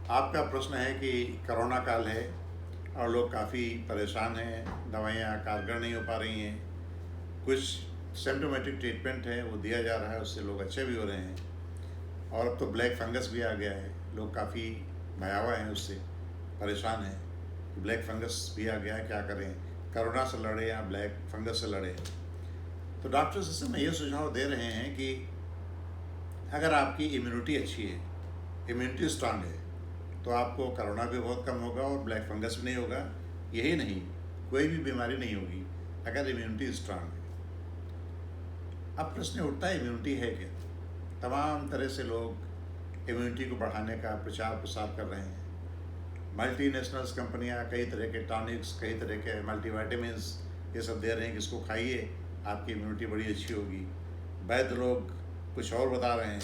आपका प्रश्न है कि कोरोना काल है और लोग काफ़ी परेशान हैं, दवाइयाँ कारगर नहीं हो पा रही हैं, कुछ सिम्प्टोमेटिक ट्रीटमेंट है वो दिया जा रहा है, उससे लोग अच्छे भी हो रहे हैं। और अब तो ब्लैक फंगस भी आ गया है, लोग काफ़ी भयावह हैं, उससे परेशान हैं। ब्लैक फंगस भी आ गया है, क्या करें, कोरोना से लड़े या ब्लैक फंगस से लड़े। तो डॉक्टर्स इस समय ये सुझाव दे रहे हैं कि अगर आपकी इम्यूनिटी अच्छी है, इम्यूनिटी स्ट्रांग है, तो आपको कोरोना भी बहुत कम होगा और ब्लैक फंगस भी नहीं होगा। यही नहीं, कोई भी बीमारी नहीं होगी अगर इम्यूनिटी स्ट्रांग है। अब प्रश्न उठता है, इम्यूनिटी है क्या? तमाम तरह से लोग इम्यूनिटी को बढ़ाने का प्रचार प्रसार कर रहे हैं। मल्टीनेशनल्स कंपनियां कई तरह के टॉनिक्स, कई तरह के मल्टीविटामिन्स ये सब दे रहे हैं कि इसको खाइए, आपकी इम्यूनिटी बड़ी अच्छी होगी। वैद्य लोग कुछ और बता रहे हैं,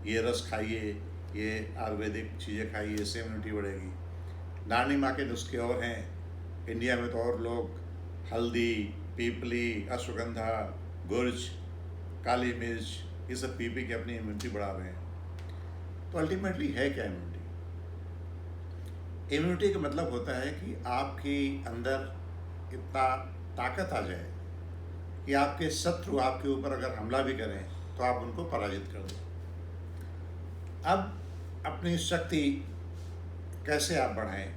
ये रस खाइए, ये आयुर्वेदिक चीज़ें खाइए, इससे इम्यूनिटी बढ़ेगी। नानी माँ के नुस्खे और हैं। इंडिया में तो और लोग हल्दी, पीपली, अश्वगंधा, गुर्ज, काली मिर्च ये सब पी के अपनी इम्यूनिटी बढ़ा रहे हैं। तो अल्टीमेटली है क्या इम्यूनिटी? इम्यूनिटी का मतलब होता है कि आपके अंदर इतना ताकत आ जाए कि आपके शत्रु आपके ऊपर अगर हमला भी करें तो आप उनको पराजित कर दें। अब अपनी शक्ति कैसे आप बढ़ाएं?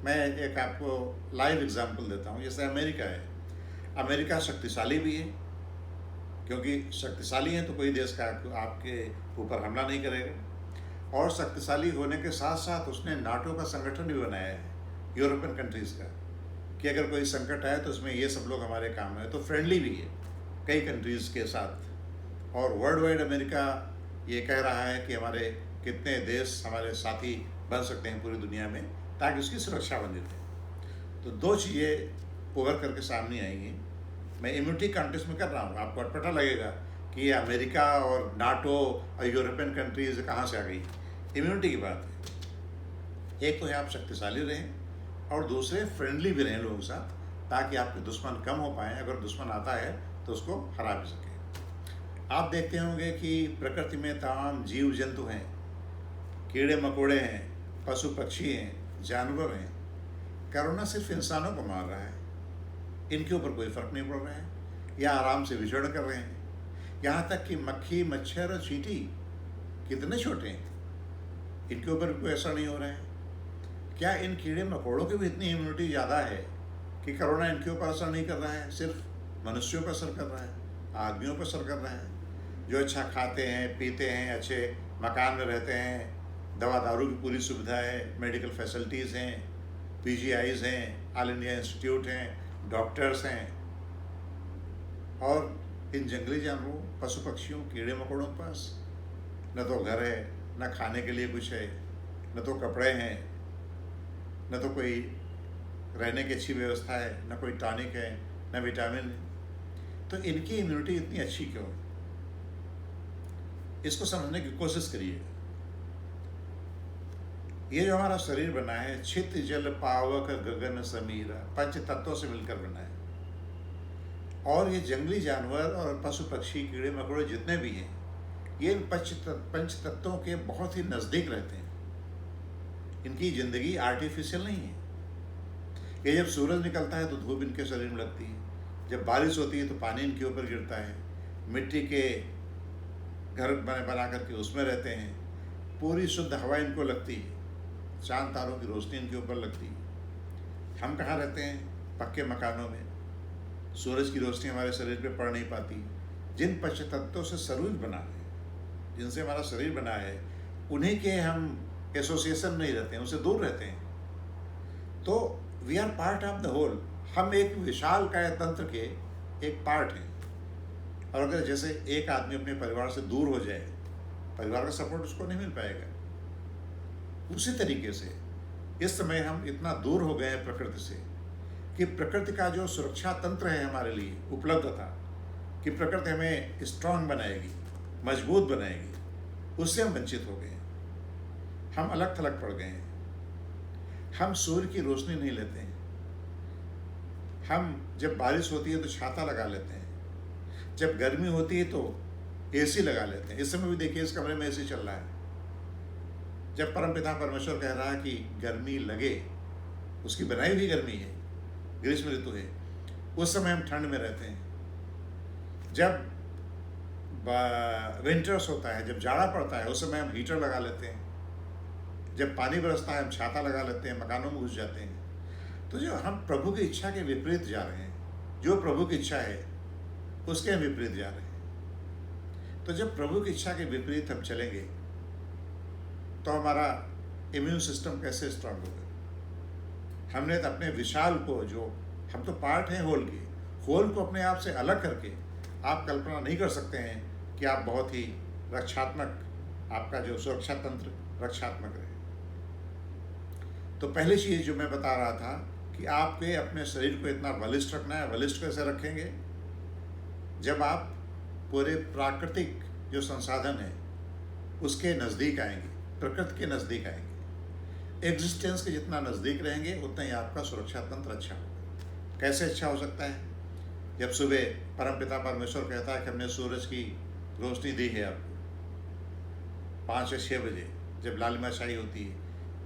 मैं एक आपको लाइव एग्जांपल देता हूँ। जैसे अमेरिका है, अमेरिका शक्तिशाली भी है, क्योंकि शक्तिशाली है तो कोई देश का आपके ऊपर हमला नहीं करेगा। और शक्तिशाली होने के साथ साथ उसने नाटो का संगठन भी बनाया है, यूरोपियन कंट्रीज़ का, कि अगर कोई संकट आए तो उसमें ये सब लोग हमारे काम में, तो फ्रेंडली भी है कई कंट्रीज़ के साथ। और वर्ल्ड वाइड अमेरिका ये कह रहा है कि हमारे कितने देश हमारे साथी बन सकते हैं पूरी दुनिया में, ताकि उसकी सुरक्षा बनी रहे। तो दो चीज़ें उभर करके सामने आएंगी। मैं इम्यूनिटी कॉन्टेस्ट में कर रहा हूँ, आपको पता लगेगा कि ये अमेरिका और नाटो और यूरोपियन कंट्रीज कहाँ से आ गई। इम्यूनिटी की बात है। एक तो है आप शक्तिशाली रहें और दूसरे फ्रेंडली भी रहें लोगों के साथ, ताकि आपके दुश्मन कम हो पाएँ। अगर दुश्मन आता है तो उसको हरा भी सकें। आप देखते होंगे कि प्रकृति में तमाम जीव जंतु हैं, कीड़े मकोड़े हैं, पशु पक्षी हैं, जानवर हैं। कोरोना सिर्फ इंसानों को मार रहा है, इनके ऊपर कोई फर्क नहीं पड़ रहा है, या आराम से विचरण कर रहे हैं। यहाँ तक कि मक्खी, मच्छर और चींटी कितने छोटे हैं, इनके ऊपर कोई असर नहीं हो रहा है। क्या इन कीड़े मकोड़ों की भी इतनी इम्यूनिटी ज़्यादा है कि कोरोना इनके ऊपर असर नहीं कर रहा है, सिर्फ मनुष्यों पर असर कर रहा है, आदमियों पर असर कर रहा है, जो अच्छा खाते हैं, पीते हैं, अच्छे मकान में रहते हैं, दवा दारू की पूरी सुविधा है, मेडिकल फैसिलिटीज़ हैं, पीजीआईज़ हैं, ऑल इंडिया इंस्टीट्यूट हैं, डॉक्टर्स हैं। और इन जंगली जानवरों, पशु पक्षियों, कीड़े मकोड़ों के पास न तो घर है, न खाने के लिए कुछ है, न तो कपड़े हैं, न तो कोई रहने की अच्छी व्यवस्था है, न कोई टॉनिक है, न विटामिन है। तो इनकी इम्यूनिटी इतनी अच्छी क्यों है? इसको समझने की कोशिश करिए। ये जो हमारा शरीर बना है, छित जल पावक गगन समीरा, पंच तत्वों से मिलकर बना है। और ये जंगली जानवर और पशु पक्षी, कीड़े मकोड़े जितने भी हैं, ये पंच तत्वों के बहुत ही नज़दीक रहते हैं। इनकी ज़िंदगी आर्टिफिशियल नहीं है। ये जब सूरज निकलता है तो धूप इनके शरीर में लगती है, जब बारिश होती है तो पानी इनके ऊपर गिरता है, मिट्टी के घर बना करके उसमें रहते हैं, पूरी शुद्ध हवा इनको लगती है, चांद तारों की रोशनी इनके ऊपर लगती है। हम कहाँ रहते हैं? पक्के मकानों में, सूरज की रोशनी हमारे शरीर पे पड़ नहीं पाती। जिन पंच तत्वों से शरीर बना है, जिनसे हमारा शरीर बना है, उन्हीं के हम एसोसिएशन नहीं रहते हैं, उनसे दूर रहते हैं। तो we are part of the whole, हम एक विशाल काय तंत्र के एक पार्ट हैं। और अगर जैसे एक आदमी अपने परिवार से दूर हो जाए, परिवार का सपोर्ट उसको नहीं मिल पाएगा। उसी तरीके से इस समय हम इतना दूर हो गए हैं प्रकृति से कि प्रकृति का जो सुरक्षा तंत्र है हमारे लिए उपलब्ध था, कि प्रकृति हमें स्ट्रांग बनाएगी, मजबूत बनाएगी, उससे हम वंचित हो गए हैं। हम अलग थलग पड़ गए हैं। हम सूर्य की रोशनी नहीं लेते हैं। हम जब बारिश होती है तो छाता लगा लेते हैं, जब गर्मी होती है तो एसी लगा लेते हैं। इस समय भी देखिए इस कमरे में एसी चल रहा है। जब परमपिता परमेश्वर कह रहा है कि गर्मी लगे, उसकी बनाई हुई गर्मी है, ग्रीष्म ऋतु है, उस समय हम ठंड में रहते हैं। जब विंटर्स होता है, जब जाड़ा पड़ता है, उस समय हम हीटर लगा लेते हैं। जब पानी बरसता है हम छाता लगा लेते हैं, मकानों में घुस जाते हैं। तो जो हम प्रभु की इच्छा के विपरीत जा रहे हैं, जो प्रभु की इच्छा है उसके हम विपरीत जा रहे हैं। तो जब प्रभु की इच्छा के विपरीत हम चलेंगे तो हमारा इम्यून सिस्टम कैसे स्ट्रांग होगा। हमने तो अपने विशाल को, जो हम तो पार्ट हैं होल के, होल को अपने आप से अलग करके आप कल्पना नहीं कर सकते हैं कि आप बहुत ही रक्षात्मक, आपका जो सुरक्षा तंत्र रक्षात्मक रहे। तो पहली चीज़ जो मैं बता रहा था कि आपके अपने शरीर को इतना बलिष्ठ रखना है। बलिष्ठ कैसे रखेंगे? जब आप पूरे प्राकृतिक जो संसाधन है उसके नज़दीक आएंगे, प्रकृति के नज़दीक आएंगे, एग्जिस्टेंस के जितना नज़दीक रहेंगे उतना ही आपका सुरक्षा तंत्र अच्छा होगा। कैसे अच्छा हो सकता है? जब सुबह परमपिता परमेश्वर कहता है कि हमने सूरज की रोशनी दी है आपको 5 या 6 बजे, जब लालिमा छाई होती है,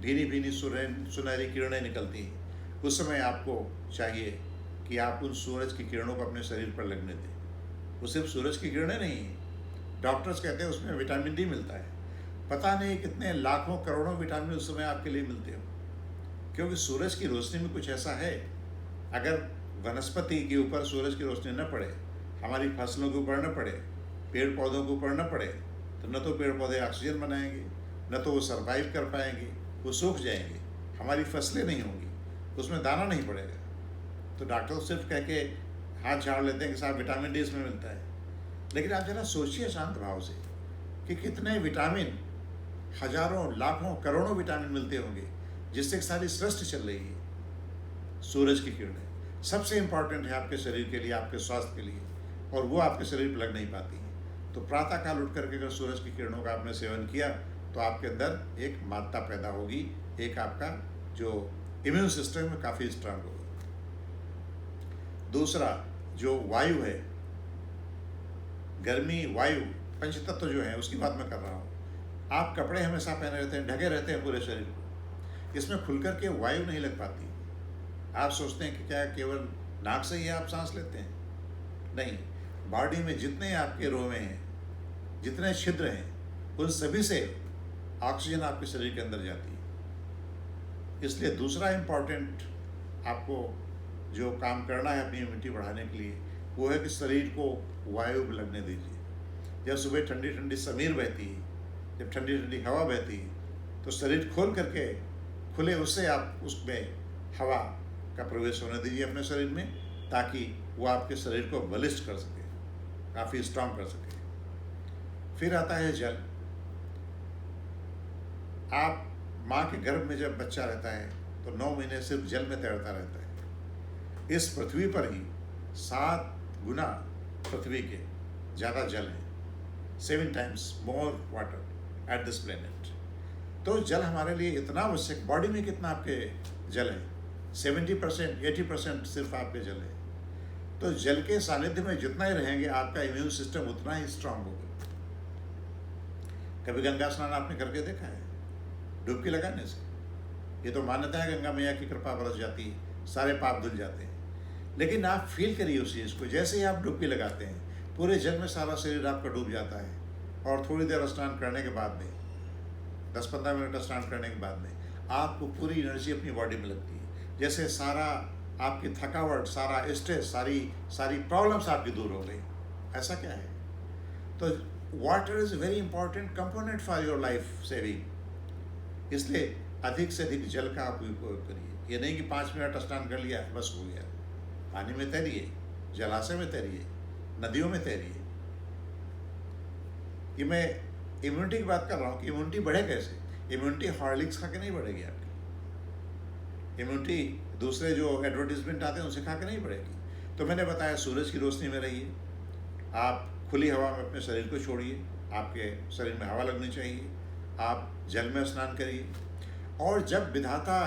भीनी भीनी सुनहरी किरणें निकलती हैं, उस समय आपको चाहिए कि आप उन सूरज की किरणों को अपने शरीर पर लगने दें। वो सिर्फ सूरज की किरणें नहीं हैं, डॉक्टर्स कहते हैं उसमें विटामिन डी मिलता है। पता नहीं कितने लाखों करोड़ों विटामिन उस समय आपके लिए मिलते हो, क्योंकि सूरज की रोशनी में कुछ ऐसा है। अगर वनस्पति के ऊपर सूरज की रोशनी न पड़े, हमारी फसलों के ऊपर न पड़े, पेड़ पौधों के ऊपर न पड़े, तो न तो पेड़ पौधे ऑक्सीजन बनाएंगे, न तो वो सर्वाइव कर पाएंगे, वो सूख जाएंगे, हमारी फसलें नहीं होंगी, उसमें दाना नहीं पड़ेगा। तो डॉक्टर सिर्फ कह के हाथ झाड़ लेते हैं कि साहब विटामिन डी इसमें मिलता है, लेकिन आप जरा सोचिए शांत भाव से कि कितने विटामिन, हजारों लाखों करोड़ों विटामिन मिलते होंगे जिससे सारी सृष्टि चल रही है। सूरज की किरणें सबसे इम्पॉर्टेंट है आपके शरीर के लिए, आपके स्वास्थ्य के लिए, और वो आपके शरीर पर लग नहीं पाती है। तो प्रातःकाल उठ करके अगर सूरज की किरणों का आपने सेवन किया तो आपके अंदर एक मादता पैदा होगी, एक आपका जो इम्यून सिस्टम है काफ़ी स्ट्रांग होगा। दूसरा जो वायु है, गर्मी वायु पंचतत्व जो है उसकी बात मैं कर रहा हूँ। आप कपड़े हमेशा पहने रहते हैं, ढके रहते हैं पूरे शरीर को, इसमें खुलकर के वायु नहीं लग पाती। आप सोचते हैं कि क्या केवल नाक से ही आप सांस लेते हैं? नहीं, बॉडी में जितने आपके रोवे हैं, जितने छिद्र हैं, उन सभी से ऑक्सीजन आपके शरीर के अंदर जाती है। इसलिए दूसरा इम्पॉर्टेंट आपको जो काम करना है अपनी इम्यूनिटी बढ़ाने के लिए, वो है कि शरीर को वायु लगने दीजिए। जब सुबह ठंडी ठंडी समीर बहती है, जब ठंडी ठंडी हवा बहती है, तो शरीर खोल करके खुले उससे आप उसमें हवा का प्रवेश होने दीजिए अपने शरीर में, ताकि वो आपके शरीर को बलिष्ठ कर सके, काफ़ी स्ट्रांग कर सके। फिर आता है जल। आप माँ के गर्भ में जब बच्चा रहता है तो 9 महीने सिर्फ जल में तैरता रहता है। इस पृथ्वी पर ही 7 गुना पृथ्वी के ज़्यादा जल है, 7 times more water at this planet। तो जल हमारे लिए इतना आवश्यक। बॉडी में कितना आपके जल है? 70%, 80% सिर्फ आपके जल है। तो जल के सानिध्य में जितना ही रहेंगे आपका इम्यून सिस्टम उतना ही स्ट्रांग होगा। कभी गंगा स्नान आपने करके देखा है? डुबकी लगाने से ये तो मान्यता है गंगा मैया की कृपा बरस जाती है, सारे पाप धुल जाते हैं। लेकिन आप फील करिए उस चीज़ को, जैसे ही आप डुबकी लगाते हैं पूरे जल में सारा शरीर आपका डूब जाता है, और थोड़ी देर स्नान करने के बाद में, 10-15 मिनट स्नान करने के बाद में आपको पूरी एनर्जी अपनी बॉडी में लगती है, जैसे सारा आपकी थकावट, सारा स्ट्रेस, सारी प्रॉब्लम्स आपकी दूर हो गई। ऐसा क्या है? तो water is very important component for your life saving. इसलिए अधिक से अधिक जल का आप उपयोग करिए। ये नहीं कि 5 मिनट स्नान कर लिया बस हो गया। पानी में तैरिए, जलाशय में तैरिए, नदियों में तैरिए। ये मैं इम्यूनिटी की बात कर रहा हूँ कि इम्यूनिटी बढ़े कैसे। इम्यूनिटी हॉर्लिक्स खा के नहीं बढ़ेगी आपकी। इम्यूनिटी दूसरे जो एडवर्टीजमेंट आते हैं उनसे खा के नहीं बढ़ेगी। तो मैंने बताया सूरज की रोशनी में रहिए, आप खुली हवा में अपने शरीर को छोड़िए, आपके शरीर में हवा लगनी चाहिए, आप जल में स्नान करिए, और जब विधाता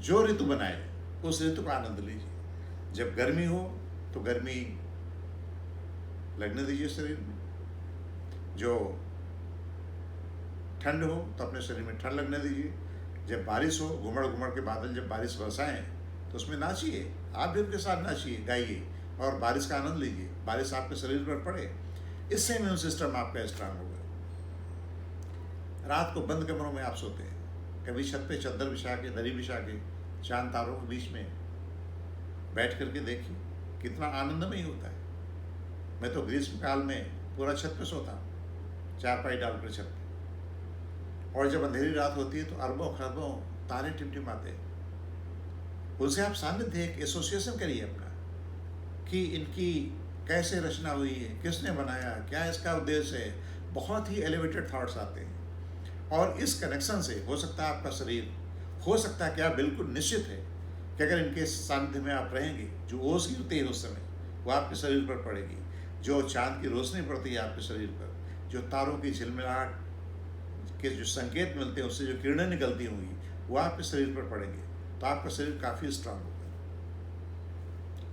जो ऋतु बनाए उस ऋतु का आनंद लीजिए। जब गर्मी हो तो गर्मी लगने दीजिए शरीर में, जो ठंड हो तो अपने शरीर में ठंड लगने दीजिए। जब बारिश हो, घुमड़ घुमड़ के बादल जब बारिश बरसाएं तो उसमें नाचिए, आप भी उनके साथ नाचिए, गाइए और बारिश का आनंद लीजिए। बारिश आपके शरीर पर पड़े, इससे इम्यून सिस्टम आपका स्ट्रांग होगा। रात को बंद कमरों में आप सोते हैं, कभी छत पे चादर बिछा के, दरी बिछा के, चांद तारों के बीच में बैठ करके देखिए, कितना आनंदमय होता है। मैं तो ग्रीष्मकाल में पूरा छत पे सोता हूँ, चारपाई डालकर छत पे, और जब अंधेरी रात होती है तो अरबों खरबों तारे टिमटिमाते हैं। उनसे आप सानिध्य, एक एसोसिएशन करिए अपना कि इनकी कैसे रचना हुई है, किसने बनाया, क्या इसका उद्देश्य है। बहुत ही एलिवेटेड थॉट्स आते हैं, और इस कनेक्शन से हो सकता है आपका शरीर, हो सकता है, क्या बिल्कुल निश्चित है कि अगर इनके सानिध्य में आप रहेंगे, जो ओस गिरती है उस समय वो आपके शरीर पर पड़ेगी, जो चांद की रोशनी पड़ती है आपके शरीर पर, जो तारों की झिलमिलाहट के जो संकेत मिलते हैं, उससे जो किरणें निकलती होंगी वो आपके शरीर पर पड़ेंगे, तो आपका शरीर काफ़ी स्ट्रांग होगा।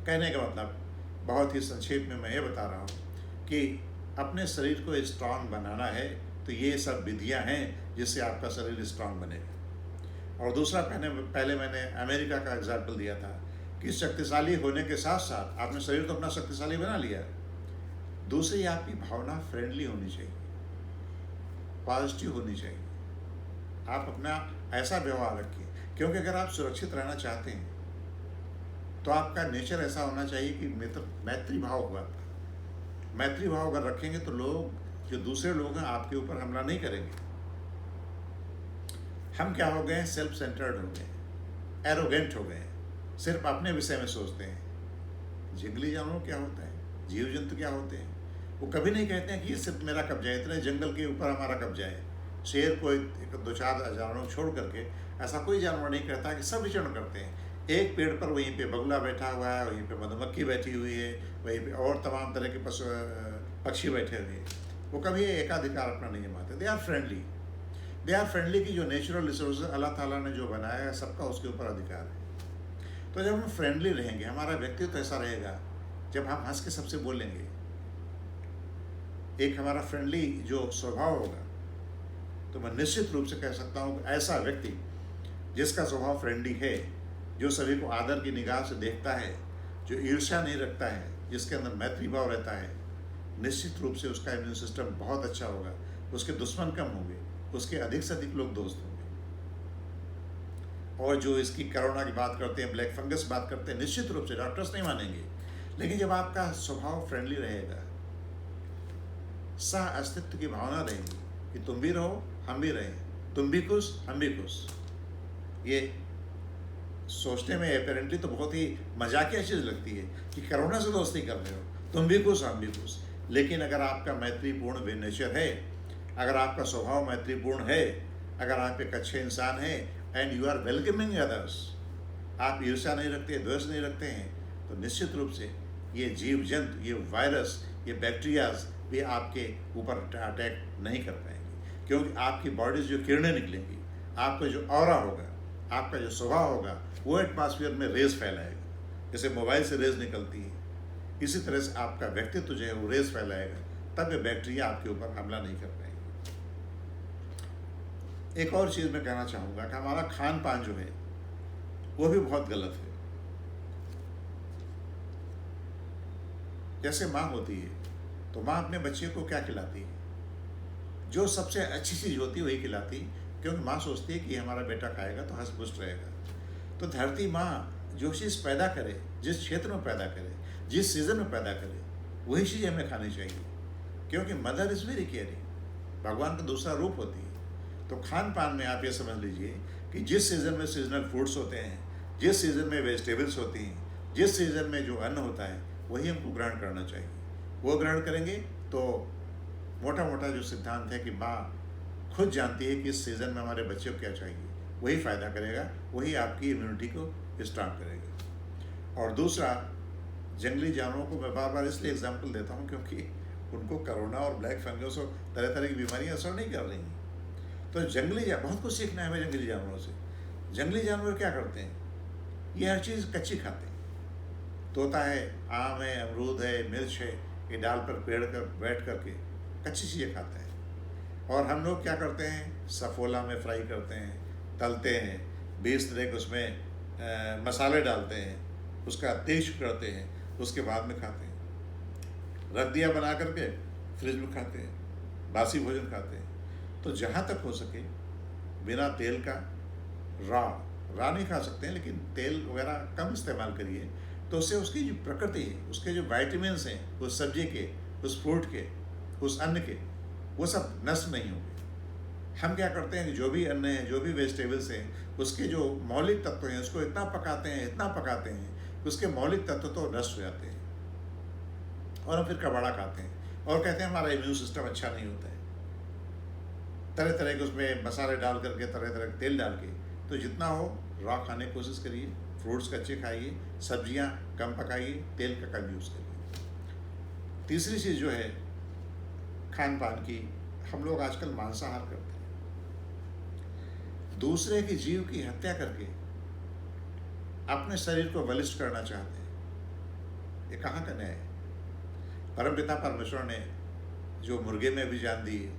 कहने का मतलब बहुत ही संक्षेप में मैं ये बता रहा हूँ कि अपने शरीर को स्ट्रांग बनाना है तो ये सब विधियाँ हैं जिससे आपका शरीर स्ट्रांग बनेगा। और दूसरा, पहले मैंने अमेरिका का एग्जाम्पल दिया था कि शक्तिशाली होने के साथ साथ आपने शरीर तो अपना शक्तिशाली बना लिया, दूसरी आपकी भावना फ्रेंडली होनी चाहिए, पॉजिटिव होनी चाहिए। आप अपना ऐसा व्यवहार रखिए, क्योंकि अगर आप सुरक्षित रहना चाहते हैं तो आपका नेचर ऐसा होना चाहिए कि मैत्री भाव होगा। मैत्री भाव अगर रखेंगे तो लोग, जो दूसरे लोग हैं, आपके ऊपर हमला नहीं करेंगे। हम क्या हो गए, सेल्फ सेंटर्ड हो गए, एरोगेंट हो गए, सिर्फ अपने विषय में सोचते हैं। जंगली जानवर क्या होता है, जीव जंतु क्या होते हैं, वो कभी नहीं कहते हैं कि ये सिर्फ मेरा कब्जा है, इतने जंगल के ऊपर हमारा कब्जा है। शेर को एक दो चार जानवरों छोड़ करके ऐसा कोई जानवर नहीं कहता कि सब विचरण करते हैं। एक पेड़ पर वहीं पे बगुला बैठा हुआ है, वहीं पे मधुमक्खी बैठी हुई है, वहीं पे और तमाम तरह के पक्षी बैठे हुए हैं। वो कभी एकाधिकार अपना नहीं जमाते। दे आर फ्रेंडली की जो नेचुरल रिसोर्स अल्लाह ताला ने जो बनाया है, सबका उसके ऊपर अधिकार है। तो जब हम फ्रेंडली रहेंगे, हमारा व्यक्तित्व तो ऐसा रहेगा, जब हम हंस के सबसे बोलेंगे, एक हमारा फ्रेंडली जो स्वभाव होगा, तो मैं निश्चित रूप से कह सकता हूँ ऐसा व्यक्ति जिसका स्वभाव फ्रेंडली है, जो सभी को आदर की निगाह से देखता है, जो ईर्ष्या नहीं रखता है, जिसके अंदर मैत्री भाव रहता है, निश्चित रूप से उसका इम्यून सिस्टम बहुत अच्छा होगा, उसके दुश्मन कम होंगे, उसके अधिक से अधिक लोग दोस्त होंगे। और जो इसकी कोरोना की बात करते हैं, ब्लैक फंगस की बात करते हैं, निश्चित रूप से डॉक्टर्स नहीं मानेंगे, लेकिन जब आपका स्वभाव फ्रेंडली रहेगा, सह अस्तित्व की भावना रहेगी कि तुम भी रहो हम भी रहें, तुम भी खुश हम भी खुश। ये सोचने में अपेरेंटली तो बहुत ही मजाकिया चीज़ लगती है कि कोरोना से दोस्ती कर रहे हो, तुम भी खुश हम भी खुश। लेकिन अगर आपका मैत्रीपूर्ण वे नेचर है, अगर आपका स्वभाव मैत्रीपूर्ण है, अगर आप एक अच्छे इंसान हैं and you are welcoming others, आप ईर्ष्या नहीं रखते, द्वेष नहीं रखते हैं, तो निश्चित रूप से ये जीव जंतु, ये वायरस, ये बैक्टीरियाज भी आपके ऊपर अटैक नहीं कर पाएंगे, क्योंकि आपकी बॉडी से जो किरणें निकलेंगी, आपका जो ऑरा होगा, आपका जो स्वभाव होगा, वो एटमॉस्फेयर में रेज फैलाएगा। जैसे मोबाइल से रेज निकलती है, इसी तरह से आपका व्यक्तित्व जो है वो रेज फैलाएगा, तब ये बैक्टीरिया आपके ऊपर हमला नहीं कर पाएंगे। एक और चीज़ मैं कहना चाहूँगा कि हमारा खान पान जो है वो भी बहुत गलत है। जैसे माँ होती है तो माँ अपने बच्चे को क्या खिलाती है, जो सबसे अच्छी चीज़ होती है वही खिलाती है, क्योंकि माँ सोचती है कि हमारा बेटा खाएगा तो हंस पुष्ट रहेगा। तो धरती माँ जो चीज़ पैदा करे, जिस क्षेत्र में पैदा करे, जिस सीज़न में पैदा करे, वही चीज़ हमें खानी चाहिए, क्योंकि मदर इज़ वेरी केयरिंग, भगवान का दूसरा रूप होती है। तो खान पान में आप ये समझ लीजिए कि जिस सीज़न में सीजनल फूड्स होते हैं, जिस सीज़न में वेजिटेबल्स होती हैं, जिस सीज़न में जो अन्न होता है, वही हमको ग्रहण करना चाहिए। वो ग्रहण करेंगे तो मोटा मोटा जो सिद्धांत है कि माँ खुद जानती है कि इस सीज़न में हमारे बच्चे को क्या चाहिए, वही फ़ायदा करेगा, वही आपकी इम्यूनिटी को स्ट्रांग करेगा। और दूसरा, जंगली जानवरों को मैं बार बार इसलिए एग्जाम्पल देता हूँ क्योंकि उनको कोरोना और ब्लैक फंगस और तरह तरह की बीमारियाँ असर नहीं कर रही हैं। तो बहुत कुछ सीखना है हमें जंगली जानवरों से। जंगली जानवर क्या करते हैं, ये हर चीज़ कच्ची खाते हैं। तोता है, आम है, अमरूद है, मिर्च है, ये डाल पर पेड़ कर बैठ करके कच्ची चीज़ें खाता है। और हम लोग क्या करते हैं, सफोला में फ्राई करते हैं, तलते हैं, 20 तरह के उसमें मसाले डालते हैं, उसका टेस्ट करते हैं, उसके बाद में खाते हैं। रख दिया बना करके, फ्रिज में खाते हैं, बासी भोजन खाते हैं। तो जहाँ तक हो सके बिना तेल का रा नहीं खा सकते हैं, लेकिन तेल वगैरह कम इस्तेमाल करिए। तो उससे उसकी जो प्रकृति है, उसके जो वाइटामिन्स हैं, उस सब्जी के, उस फ्रूट के, उस अन्न के, वो सब नष्ट नहीं होंगे। हम क्या करते हैं कि जो भी अन्न है, जो भी वेजिटेबल्स हैं, उसके जो मौलिक तत्व हैं उसको इतना पकाते हैं कि उसके मौलिक तत्व तो नष्ट हो जाते हैं, और हम फिर कबाड़ा खाते हैं और कहते हैं हमारा इम्यून सिस्टम अच्छा नहीं होता है। तरह तरह के उसमें मसाले डाल करके, तरह तरह के तेल डाल के। तो जितना हो रॉ खाने की कोशिश करिए, फ्रूट्स कच्चे खाइए, सब्जियां कम पकाइए, तेल का कम यूज़ करिए। तीसरी चीज़ जो है खान पान की, हम लोग आजकल मांसाहार करते हैं, दूसरे के जीव की हत्या करके अपने शरीर को बलिष्ठ करना चाहते हैं। ये कहाँ का न्याय है? परमपिता परमेश्वर ने जो मुर्गे में भी जान दी है,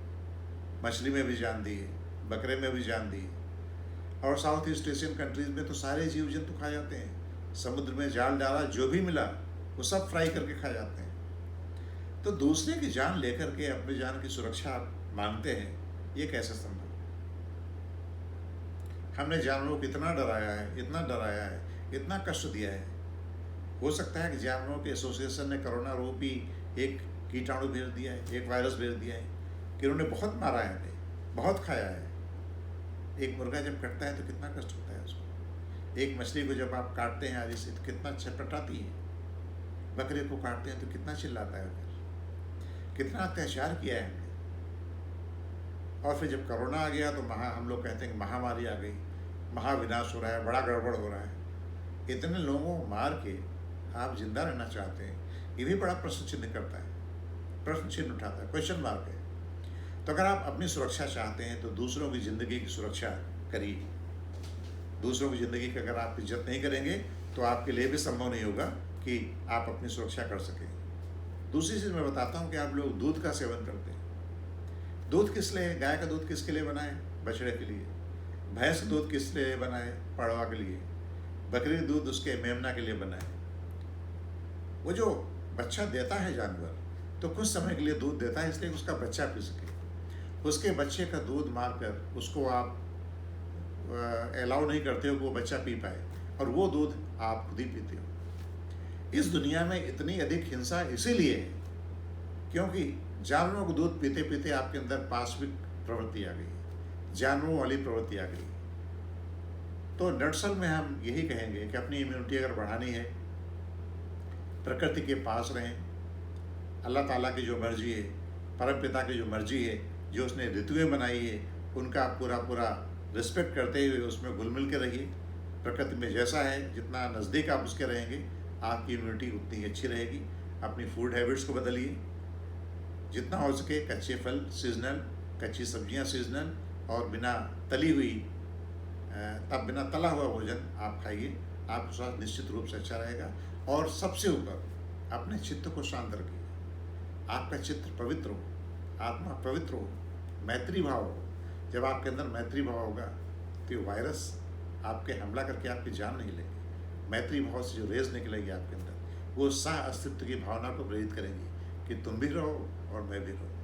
मछली में भी जान दी है, बकरे में भी जान दी है, और साउथ ईस्ट एशियन कंट्रीज़ में तो सारे जीव जंतु खाए जाते हैं। समुद्र में जाल डाला, जो भी मिला वो सब फ्राई करके खा जाते हैं। तो दूसरे की जान लेकर के अपनी जान की सुरक्षा मांगते हैं, ये कैसे संभव? हमने जानवरों को इतना डराया है, इतना डराया है, इतना कष्ट दिया है। हो सकता है कि जानवरों के एसोसिएशन ने कोरोना रूपी एक कीटाणु भेज दिया है, एक वायरस भेज दिया है कि उन्होंने बहुत मारा है हमें, बहुत खाया है। एक मुर्गा जब कटता है तो कितना कष्ट होता है उसको। एक मछली को जब आप काटते हैं आदि से तो कितना छटपटाती है। बकरे को काटते हैं तो कितना चिल्लाता है, फिर कितना अत्याचार किया है हमने। और फिर जब कोरोना आ गया तो हम लोग कहते हैं कि महामारी आ गई, महाविनाश हो रहा है, बड़ा गड़बड़ हो रहा है। इतने लोगों को मार के आप जिंदा रहना चाहते हैं, ये भी बड़ा प्रश्न चिन्ह करता है, प्रश्न चिन्ह उठाता है, क्वेश्चन मार्क है। तो अगर आप अपनी सुरक्षा चाहते हैं तो दूसरों की ज़िंदगी की सुरक्षा करिए। दूसरों की ज़िंदगी की अगर आप इज्जत नहीं करेंगे तो आपके लिए भी संभव नहीं होगा कि आप अपनी सुरक्षा कर सकें। दूसरी चीज़ मैं बताता हूँ कि आप लोग दूध का सेवन करते हैं। दूध किस लिए? गाय का दूध किसके लिए बना है? बछड़े के लिए। भैंस का दूध किस लिए बना है? पड़वा के लिए। बकरी का दूध उसके मेमना के लिए बना है। वो जो बच्चा देता है जानवर, तो कुछ समय के लिए दूध देता है इसलिए उसका बच्चा पी सके। उसके बच्चे का दूध मारकर उसको आप अलाउ नहीं करते हो कि वो बच्चा पी पाए, और वो दूध आप खुद ही पीते हो। इस दुनिया में इतनी अधिक हिंसा इसीलिए है क्योंकि जानवरों को दूध पीते पीते आपके अंदर पाशविक प्रवृत्ति आ गई, जानवरों वाली प्रवृत्ति आ गई। तो नटसल में हम यही कहेंगे कि अपनी इम्यूनिटी अगर बढ़ानी है, प्रकृति के पास रहें। अल्लाह ताला की जो मर्जी है, परम पिता की जो मर्जी है, जो उसने ऋतुएं बनाई है, उनका पूरा रिस्पेक्ट करते हुए उसमें घुल मिल के रहिए। प्रकृति में जैसा है, जितना नज़दीक आप उसके रहेंगे, आपकी इम्यूनिटी उतनी अच्छी रहेगी। अपनी फूड हैबिट्स को बदलिए, जितना हो सके कच्चे फल सीजनल, कच्ची सब्जियां सीजनल, और बिना तली हुई बिना तला हुआ भोजन आप खाइए। आपका स्वास्थ्य निश्चित रूप से अच्छा रहेगा। और सबसे ऊपर अपने चित्त को शांत रखिए। आपका चित्त पवित्र हो, आत्मा पवित्र हो, मैत्री भाव हो। जब आपके अंदर मैत्री भाव होगा तो ये वायरस आपके हमला करके आपकी जान नहीं लेंगे। मैत्री भाव से जो रेज निकलेगी आपके अंदर, वो सह अस्तित्व की भावना को प्रेरित करेंगी कि तुम भी रहो और मैं भी रहूँ।